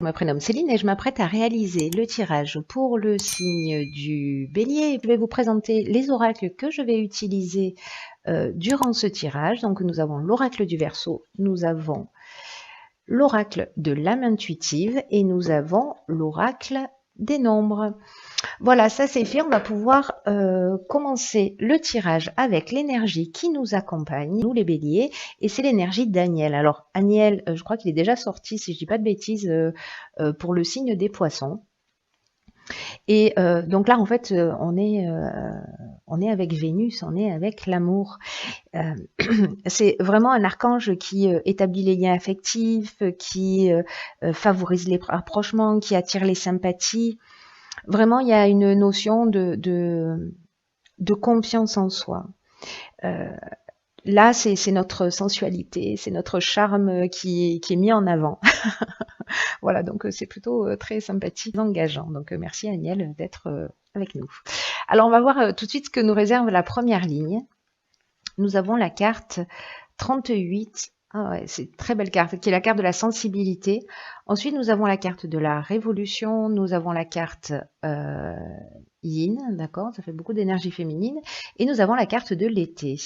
Je me prénomme Céline et je m'apprête à réaliser le tirage pour le signe du Bélier. Je vais vous présenter les oracles que je vais utiliser durant ce tirage. Donc nous avons l'oracle du Verseau, nous avons l'oracle de l'âme intuitive et nous avons l'oracle des nombres. Voilà, ça c'est fait. On va pouvoir commencer le tirage avec l'énergie qui nous accompagne, nous les béliers, et c'est l'énergie d'Aniel. Alors Aniel, je crois qu'il est déjà sorti, si je dis pas de bêtises, pour le signe des poissons. Et donc là, en fait, on est avec Vénus, on est avec l'amour. C'est vraiment un archange qui établit les liens affectifs, qui favorise les rapprochements, qui attire les sympathies. Vraiment, il y a une notion de confiance en soi. Là, c'est notre sensualité, c'est notre charme qui est mis en avant. Voilà, donc c'est plutôt très sympathique, engageant. Donc merci Aniel d'être avec nous. Alors on va voir tout de suite ce que nous réserve la première ligne. Nous avons la carte 38. Ah ouais, c'est une très belle carte, qui est la carte de la sensibilité. Ensuite, nous avons la carte de la révolution, nous avons la carte yin, d'accord, ça fait beaucoup d'énergie féminine, et nous avons la carte de l'été.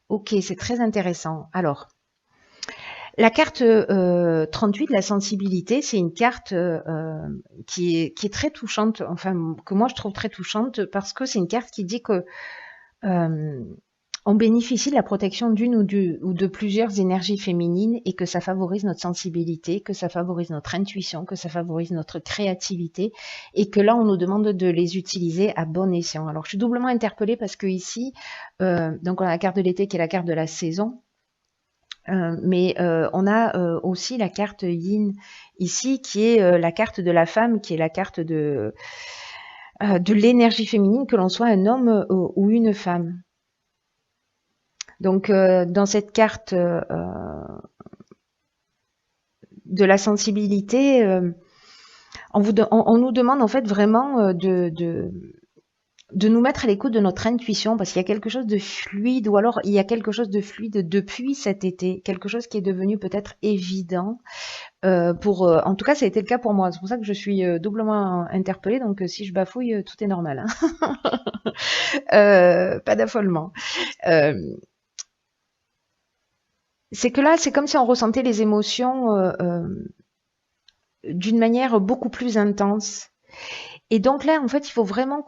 Ok, c'est très intéressant. Alors, la carte 38, la sensibilité, c'est une carte qui est très touchante, enfin, que moi je trouve très touchante, parce que c'est une carte qui dit que on bénéficie de la protection d'une ou de plusieurs énergies féminines et que ça favorise notre sensibilité, que ça favorise notre intuition, que ça favorise notre créativité et que là, on nous demande de les utiliser à bon escient. Alors, je suis doublement interpellée parce que ici, donc on a la carte de l'été qui est la carte de la saison, mais on a aussi la carte yin ici qui est la carte de la femme, qui est la carte de l'énergie féminine, que l'on soit un homme ou une femme. Donc, dans cette carte de la sensibilité, on nous demande en fait vraiment de nous mettre à l'écoute de notre intuition, parce qu'il y a quelque chose de fluide, ou alors il y a quelque chose de fluide depuis cet été, quelque chose qui est devenu peut-être évident. En tout cas, ça a été le cas pour moi. C'est pour ça que je suis doublement interpellée. Donc, si je bafouille, tout est normal. Hein. Pas d'affolement. C'est que là, c'est comme si on ressentait les émotions d'une manière beaucoup plus intense. Et donc là, en fait, il faut vraiment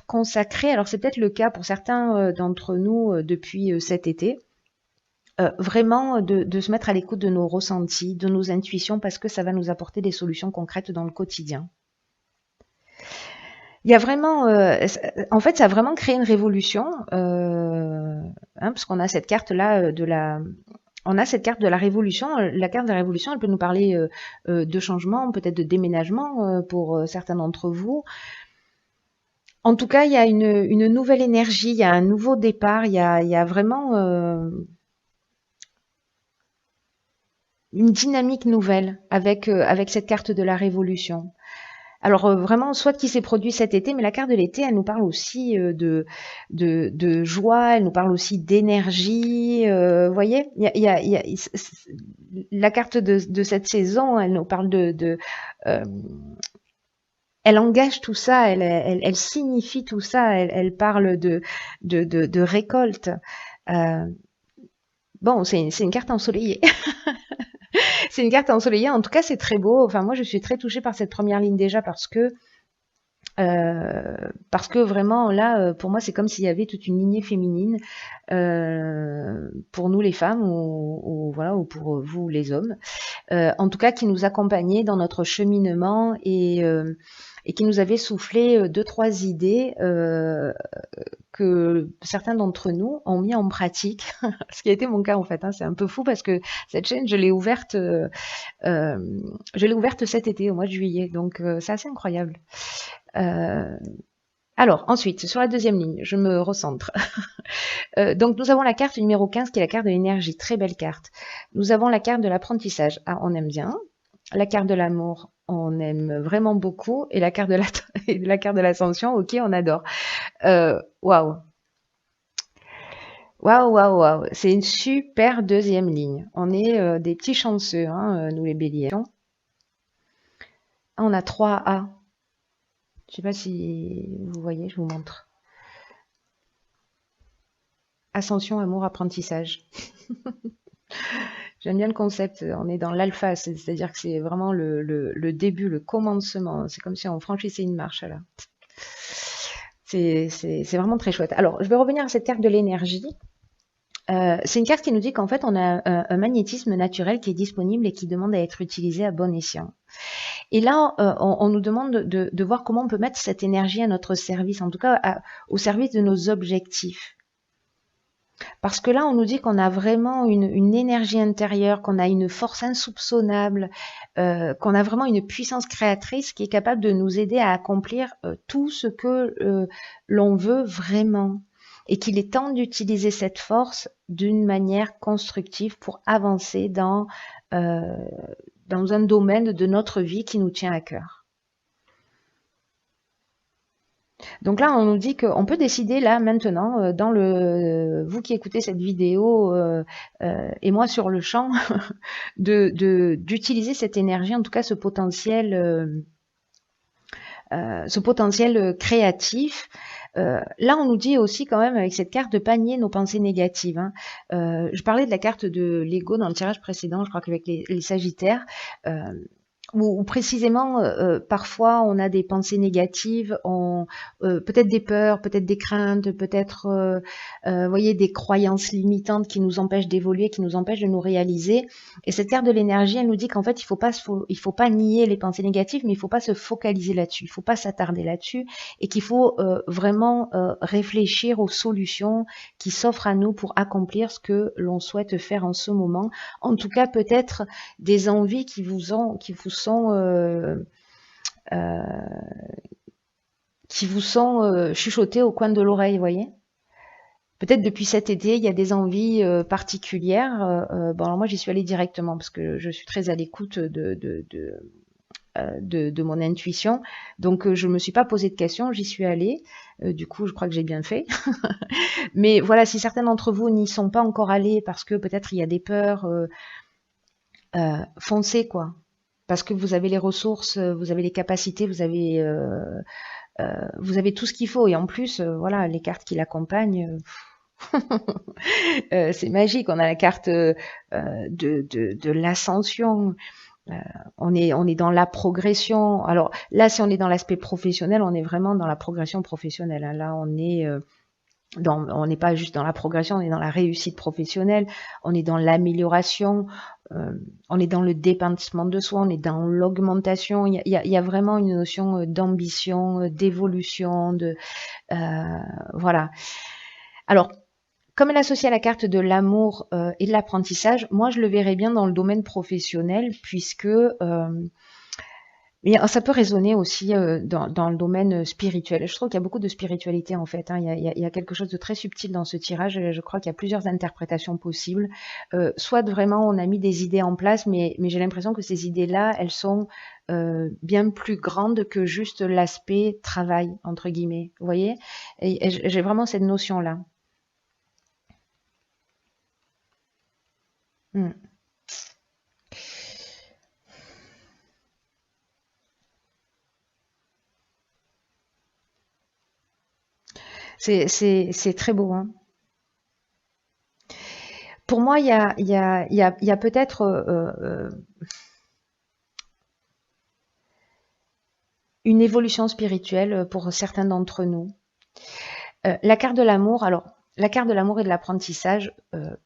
consacrer, alors c'est peut-être le cas pour certains d'entre nous depuis cet été, vraiment de se mettre à l'écoute de nos ressentis, de nos intuitions, parce que ça va nous apporter des solutions concrètes dans le quotidien. Il y a vraiment, en fait, ça a vraiment créé une révolution, parce qu'on a cette carte-là on a cette carte de la révolution. La carte de la révolution, elle peut nous parler de changement, peut-être de déménagement pour certains d'entre vous. En tout cas, il y a une nouvelle énergie, il y a un nouveau départ, il y a vraiment une dynamique nouvelle avec cette carte de la révolution. Alors vraiment, soit qui s'est produit cet été, mais la carte de l'été, elle nous parle aussi de joie, elle nous parle aussi d'énergie. Vous voyez, la carte de cette saison, elle nous parle elle engage tout ça, elle signifie tout ça, elle parle de récolte. Bon, c'est une carte ensoleillée. C'est une carte ensoleillée. En tout cas, c'est très beau. Enfin, moi, je suis très touchée par cette première ligne déjà parce que vraiment là, pour moi, c'est comme s'il y avait toute une lignée féminine pour nous les femmes ou voilà, ou pour vous les hommes, en tout cas qui nous accompagnait dans notre cheminement et qui nous avait soufflé deux trois idées que certains d'entre nous ont mis en pratique, ce qui a été mon cas en fait. Hein. C'est un peu fou parce que cette chaîne, je l'ai ouverte cet été, au mois de juillet, donc c'est assez incroyable. Alors, ensuite, sur la deuxième ligne, je me recentre. Donc, nous avons la carte numéro 15, qui est la carte de l'énergie. Très belle carte. Nous avons la carte de l'apprentissage. Ah, on aime bien. La carte de l'amour, on aime vraiment beaucoup. Et la carte de l'ascension, ok, on adore. Waouh. Waouh, waouh, waouh. C'est une super deuxième ligne. On est des petits chanceux, hein, nous les béliers. Ah, on a 3 A. Je sais pas si vous voyez, je vous montre. Ascension, amour, apprentissage. J'aime bien le concept. On est dans l'alpha, c'est-à-dire que c'est vraiment le début, le commencement. C'est comme si on franchissait une marche là. C'est vraiment très chouette. Alors, je vais revenir à cette carte de l'énergie. C'est une carte qui nous dit qu'en fait, on a un magnétisme naturel qui est disponible et qui demande à être utilisé à bon escient. Et là, on nous demande de voir comment on peut mettre cette énergie à notre service, en tout cas au service de nos objectifs. Parce que là, on nous dit qu'on a vraiment une énergie intérieure, qu'on a une force insoupçonnable, qu'on a vraiment une puissance créatrice qui est capable de nous aider à accomplir tout ce que l'on veut vraiment. Et qu'il est temps d'utiliser cette force d'une manière constructive pour avancer dans un domaine de notre vie qui nous tient à cœur. Donc là, on nous dit qu'on peut décider là maintenant, vous qui écoutez cette vidéo et moi sur le champ, d'utiliser cette énergie, en tout cas ce potentiel créatif. Là, on nous dit aussi quand même avec cette carte de pas nier nos pensées négatives. Hein. Je parlais de la carte de l'ego dans le tirage précédent, je crois qu'avec les Sagittaires. Ou précisément, parfois on a des pensées négatives, peut-être des peurs, peut-être des craintes, peut-être, voyez, des croyances limitantes qui nous empêchent d'évoluer, qui nous empêchent de nous réaliser. Et cette carte de l'énergie, elle nous dit qu'en fait, il faut pas nier les pensées négatives, mais il faut pas se focaliser là-dessus, il faut pas s'attarder là-dessus, et qu'il faut vraiment réfléchir aux solutions qui s'offrent à nous pour accomplir ce que l'on souhaite faire en ce moment. En tout cas, peut-être des envies qui vous sont chuchotées au coin de l'oreille, vous voyez. Peut-être depuis cet été, il y a des envies particulières. Bon, alors moi, j'y suis allée directement parce que je suis très à l'écoute de mon intuition. Donc, je me suis pas posé de questions, j'y suis allée. Du coup, je crois que j'ai bien fait. Mais voilà, si certains d'entre vous n'y sont pas encore allés parce que peut-être il y a des peurs, foncez quoi. Parce que vous avez les ressources, vous avez les capacités, vous avez tout ce qu'il faut. Et en plus, voilà, les cartes qui l'accompagnent, c'est magique. On a la carte de l'ascension. On est dans la progression. Alors là, si on est dans l'aspect professionnel, on est vraiment dans la progression professionnelle. Hein. Là, on n'est pas juste dans la progression, on est dans la réussite professionnelle, on est dans l'amélioration, on est dans le dépassement de soi, on est dans l'augmentation. Il y a vraiment une notion d'ambition, d'évolution, voilà. Alors, comme elle est associée à la carte de l'amour et de l'apprentissage, moi je le verrais bien dans le domaine professionnel, puisque mais ça peut résonner aussi dans le domaine spirituel. Je trouve qu'il y a beaucoup de spiritualité en fait. Hein. Il y a quelque chose de très subtil dans ce tirage. Je crois qu'il y a plusieurs interprétations possibles. Soit vraiment on a mis des idées en place, mais j'ai l'impression que ces idées-là, elles sont bien plus grandes que juste l'aspect travail, entre guillemets. Vous voyez? Et j'ai vraiment cette notion-là. Hmm. C'est très beau. Hein. Pour moi, il y a peut-être une évolution spirituelle pour certains d'entre nous. La carte de l'amour, alors la carte de l'amour et de l'apprentissage,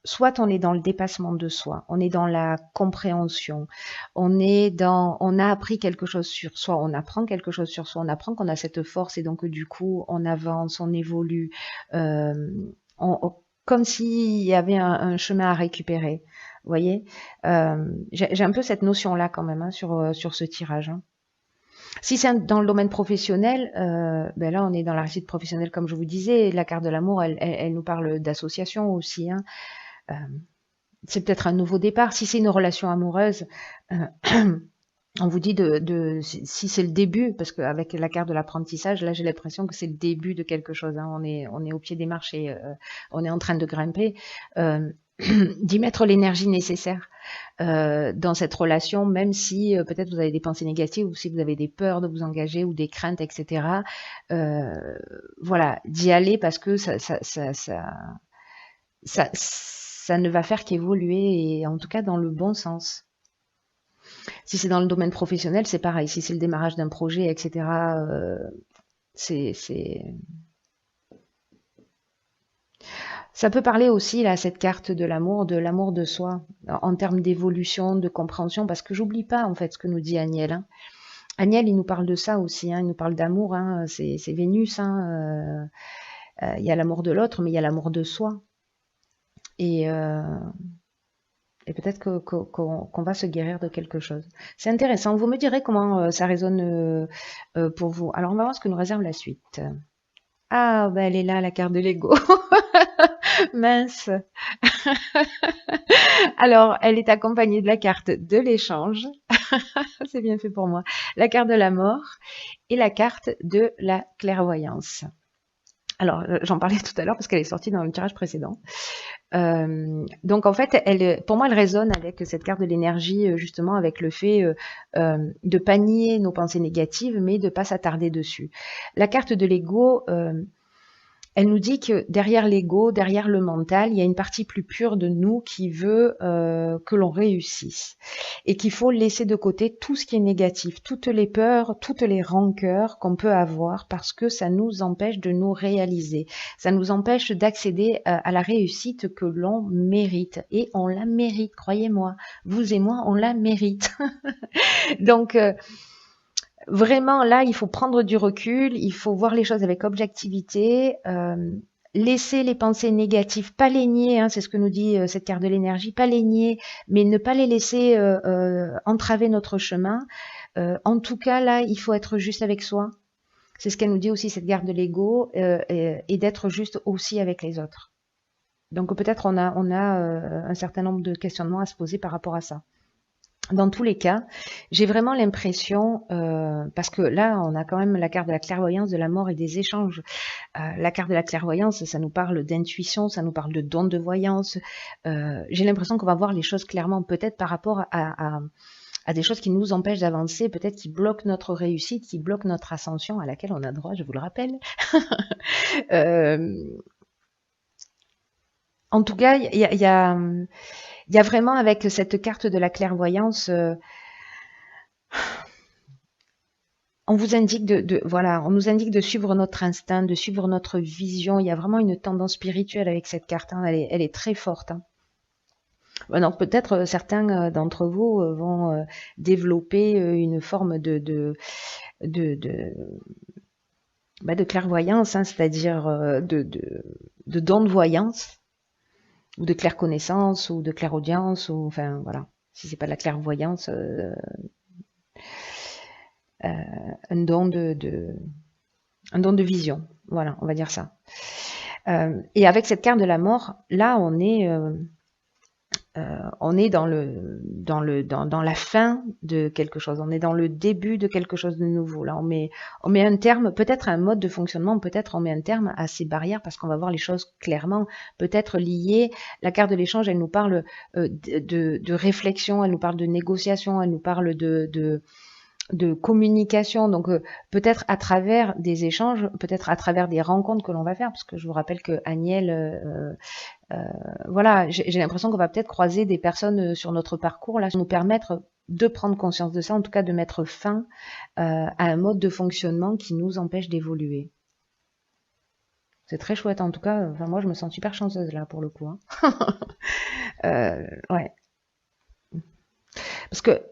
soit on est dans le dépassement de soi, on est dans la compréhension, on a appris quelque chose sur soi, on apprend quelque chose sur soi, on apprend qu'on a cette force et donc du coup on avance, on évolue, comme s'il y avait un chemin à récupérer. Vous voyez, j'ai un peu cette notion-là quand même hein, sur ce tirage. Hein. Si c'est dans le domaine professionnel, ben là on est dans la réussite professionnelle comme je vous disais. La carte de l'amour, elle nous parle d'association aussi. Hein. C'est peut-être un nouveau départ. Si c'est une relation amoureuse, on vous dit si c'est le début, parce qu'avec la carte de l'apprentissage, là j'ai l'impression que c'est le début de quelque chose. Hein. On est au pied des marches et on est en train de grimper. D'y mettre l'énergie nécessaire. dans cette relation, même si peut-être vous avez des pensées négatives ou si vous avez des peurs de vous engager ou des craintes, etc. Voilà, d'y aller parce que ça ne va faire qu'évoluer et en tout cas dans le bon sens. Si c'est dans le domaine professionnel, c'est pareil. Si c'est le démarrage d'un projet, etc., c'est ça peut parler aussi, là, cette carte de l'amour de soi, en termes d'évolution, de compréhension, parce que j'oublie pas, en fait, ce que nous dit Agnel. Hein. Agnel, il nous parle de ça aussi, hein, il nous parle d'amour, hein, c'est Vénus, hein, il y a l'amour de l'autre, mais il y a l'amour de soi. Et peut-être qu'on va se guérir de quelque chose. C'est intéressant. Vous me direz comment ça résonne pour vous. Alors, on va voir ce que nous réserve la suite. Ah, ben elle est là, la carte de l'ego. Mince. Alors, elle est accompagnée de la carte de l'échange. C'est bien fait pour moi. La carte de la mort et la carte de la clairvoyance. Alors, j'en parlais tout à l'heure parce qu'elle est sortie dans le tirage précédent. Donc en fait, pour moi, elle résonne avec cette carte de l'énergie, justement avec le fait de pas nier nos pensées négatives, mais de pas s'attarder dessus. La carte de l'ego, elle nous dit que derrière l'ego, derrière le mental, il y a une partie plus pure de nous qui veut que l'on réussisse et qu'il faut laisser de côté tout ce qui est négatif, toutes les peurs, toutes les rancœurs qu'on peut avoir parce que ça nous empêche de nous réaliser, ça nous empêche d'accéder à la réussite que l'on mérite et on la mérite, croyez-moi, vous et moi, on la mérite. Donc vraiment, là, il faut prendre du recul, il faut voir les choses avec objectivité, laisser les pensées négatives, pas les nier, hein, c'est ce que nous dit cette carte de l'énergie, pas les nier, mais ne pas les laisser entraver notre chemin. En tout cas, là, il faut être juste avec soi. C'est ce qu'elle nous dit aussi, cette carte de l'ego, et d'être juste aussi avec les autres. Donc peut-être on a un certain nombre de questionnements à se poser par rapport à ça. Dans tous les cas, j'ai vraiment l'impression, parce que là, on a quand même la carte de la clairvoyance, de la mort et des échanges. La carte de la clairvoyance, ça nous parle d'intuition, ça nous parle de don de voyance. J'ai l'impression qu'on va voir les choses clairement, peut-être par rapport à des choses qui nous empêchent d'avancer, peut-être qui bloquent notre réussite, qui bloquent notre ascension à laquelle on a droit, je vous le rappelle. En tout cas, il y a vraiment avec cette carte de la clairvoyance, on vous indique on nous indique de suivre notre instinct, de suivre notre vision. Il y a vraiment une tendance spirituelle avec cette carte. Hein. Elle est très forte. Hein. Donc peut-être certains d'entre vous vont développer une forme de clairvoyance, hein, c'est-à-dire de don de voyance, ou de clairconnaissance, ou de clairaudience, ou enfin voilà. Si c'est pas de la clairvoyance, un don de vision. Voilà, on va dire ça. Et avec cette carte de la mort, là, on est dans la fin de quelque chose. On est dans le début de quelque chose de nouveau. Là, on met un terme, peut-être à un mode de fonctionnement, peut-être on met un terme à ces barrières parce qu'on va voir les choses clairement, peut-être liées. La carte de l'échange, elle nous parle de réflexion, elle nous parle de négociation, elle nous parle de communication, donc peut-être à travers des échanges, peut-être à travers des rencontres que l'on va faire, parce que je vous rappelle que Agnel, voilà, j'ai l'impression qu'on va peut-être croiser des personnes sur notre parcours, là, nous permettre de prendre conscience de ça, en tout cas de mettre fin à un mode de fonctionnement qui nous empêche d'évoluer. C'est très chouette, en tout cas, enfin, moi je me sens super chanceuse là pour le coup. Hein. Ouais. Parce que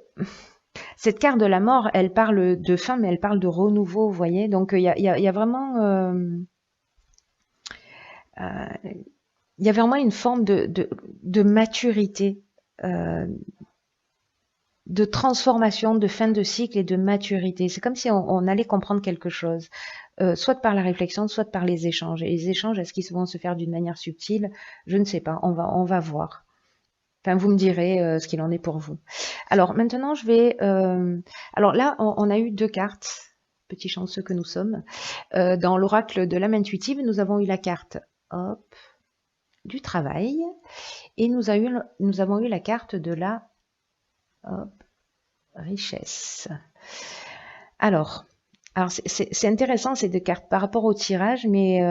cette carte de la mort, elle parle de fin, mais elle parle de renouveau, vous voyez. Donc il y a vraiment, il y a vraiment une forme de maturité, de transformation, de fin de cycle et de maturité. C'est comme si on allait comprendre quelque chose, soit par la réflexion, soit par les échanges. Et les échanges, est-ce qu'ils vont se faire d'une manière subtile? Je ne sais pas. On va voir. Enfin, vous me direz ce qu'il en est pour vous. Alors maintenant, je vais... alors là, on a eu 2 cartes, petits chanceux que nous sommes. Dans l'oracle de l'âme intuitive, nous avons eu la carte, hop, du travail. Et nous avons eu la carte de la richesse. Alors c'est intéressant ces deux cartes par rapport au tirage, mais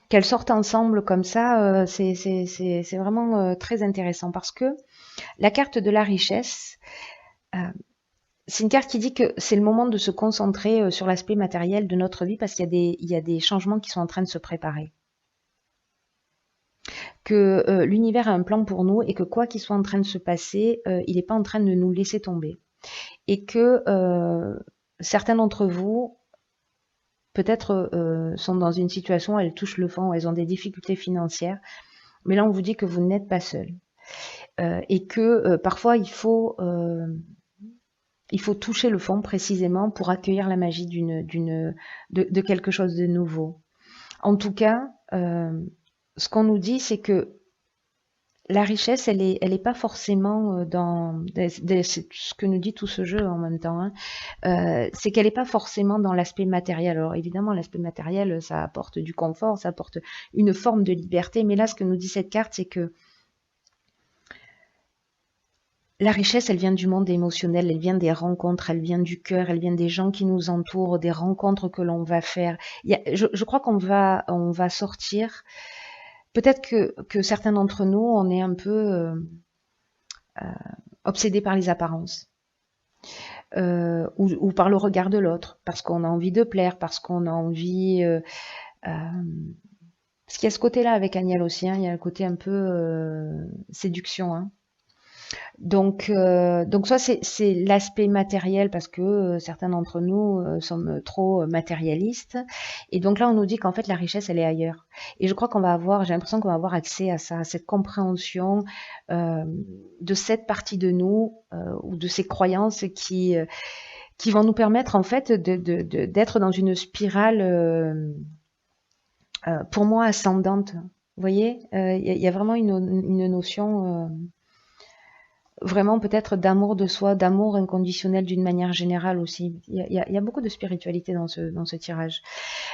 qu'elles sortent ensemble comme ça, c'est vraiment très intéressant parce que la carte de la richesse, c'est une carte qui dit que c'est le moment de se concentrer sur l'aspect matériel de notre vie parce qu'il y a des changements qui sont en train de se préparer. Que l'univers a un plan pour nous et que quoi qu'il soit en train de se passer, il n'est pas en train de nous laisser tomber. Et que certains d'entre vous, peut-être, sont dans une situation où elles touchent le fond, où elles ont des difficultés financières, mais là on vous dit que vous n'êtes pas seul. Et que parfois il faut toucher le fond précisément pour accueillir la magie de quelque chose de nouveau. En tout cas, ce qu'on nous dit, c'est que la richesse, elle est pas forcément dans c'est ce que nous dit tout ce jeu en même temps. Hein. C'est qu'elle n'est pas forcément dans l'aspect matériel. Alors évidemment, l'aspect matériel, ça apporte du confort, ça apporte une forme de liberté. Mais là, ce que nous dit cette carte, c'est que la richesse, elle vient du monde émotionnel, elle vient des rencontres, elle vient du cœur, elle vient des gens qui nous entourent, des rencontres que l'on va faire. Je crois qu'on va sortir. Peut-être que certains d'entre nous, on est un peu obsédés par les apparences. Ou par le regard de l'autre, parce qu'on a envie de plaire, parce qu'on a envie... parce qu'il y a ce côté-là avec Agnès aussi, hein, il y a le côté un peu séduction. Hein. Donc soit c'est l'aspect matériel parce que certains d'entre nous sommes trop matérialistes. Et donc là, on nous dit qu'en fait, la richesse, elle est ailleurs. Et je crois qu'on va avoir, j'ai l'impression qu'on va avoir accès à ça, à cette compréhension de cette partie de nous ou de ces croyances qui vont nous permettre en fait d'être dans une spirale, pour moi, ascendante. Vous voyez, il y a vraiment une notion... vraiment peut-être d'amour de soi, d'amour inconditionnel d'une manière générale aussi. Il y a beaucoup de spiritualité dans ce tirage.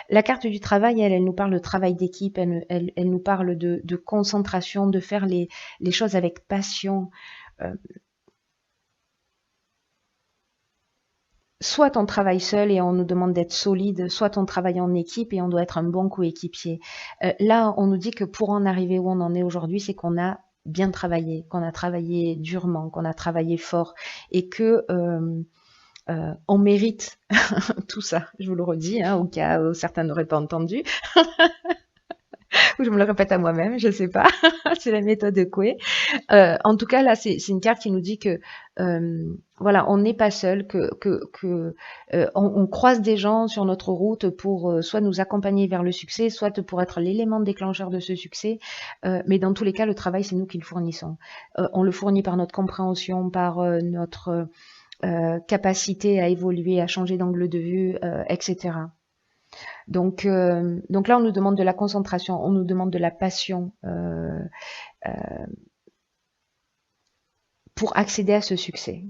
La carte du travail, elle nous parle de travail d'équipe, elle nous parle de concentration, de faire les choses avec passion. Soit on travaille seul et on nous demande d'être solide, soit on travaille en équipe et on doit être un bon coéquipier. Là, on nous dit que pour en arriver où on en est aujourd'hui, c'est qu'on a bien travaillé, qu'on a travaillé durement, qu'on a travaillé fort et que on mérite tout ça. Je vous le redis, hein, au cas où certains n'auraient pas entendu. Ou je me le répète à moi-même, je sais pas. C'est la méthode de Coué. En tout cas, là, c'est une carte qui nous dit que voilà, on n'est pas seul, on croise des gens sur notre route pour soit nous accompagner vers le succès, soit pour être l'élément déclencheur de ce succès. Mais dans tous les cas, le travail, c'est nous qui le fournissons. On le fournit par notre compréhension, par notre capacité à évoluer, à changer d'angle de vue, etc. Donc là, on nous demande de la concentration, on nous demande de la passion pour accéder à ce succès.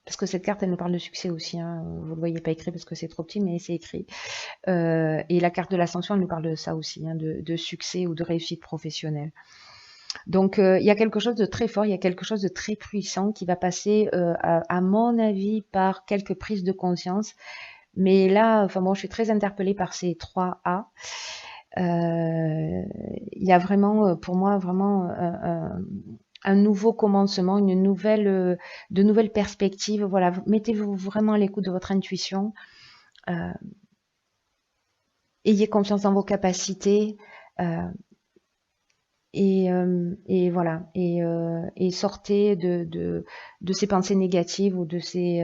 Parce que cette carte, elle nous parle de succès aussi. Hein. Vous ne le voyez pas écrit parce que c'est trop petit, mais c'est écrit. Et la carte de l'ascension, elle nous parle de ça aussi, hein, de succès ou de réussite professionnelle. Donc, il y a quelque chose de très fort, il y a quelque chose de très puissant qui va passer, à mon avis, par quelques prises de conscience. Mais là, enfin bon, je suis très interpellée par ces 3 A. Il y a vraiment, pour moi, vraiment un nouveau commencement, de nouvelles perspectives. Voilà, mettez-vous vraiment à l'écoute de votre intuition. Ayez confiance dans vos capacités. Et voilà, et sortez de ces pensées négatives ou de ces...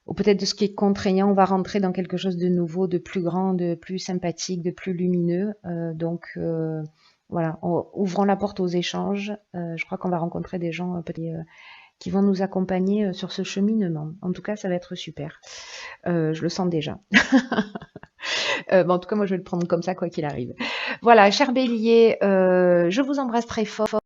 ou peut-être de ce qui est contraignant, on va rentrer dans quelque chose de nouveau, de plus grand, de plus sympathique, de plus lumineux. Donc voilà, ouvrons la porte aux échanges. Je crois qu'on va rencontrer des gens qui vont nous accompagner sur ce cheminement. En tout cas, ça va être super. Je le sens déjà. Bon, en tout cas, moi, je vais le prendre comme ça, quoi qu'il arrive. Voilà, cher Bélier, je vous embrasse très fort.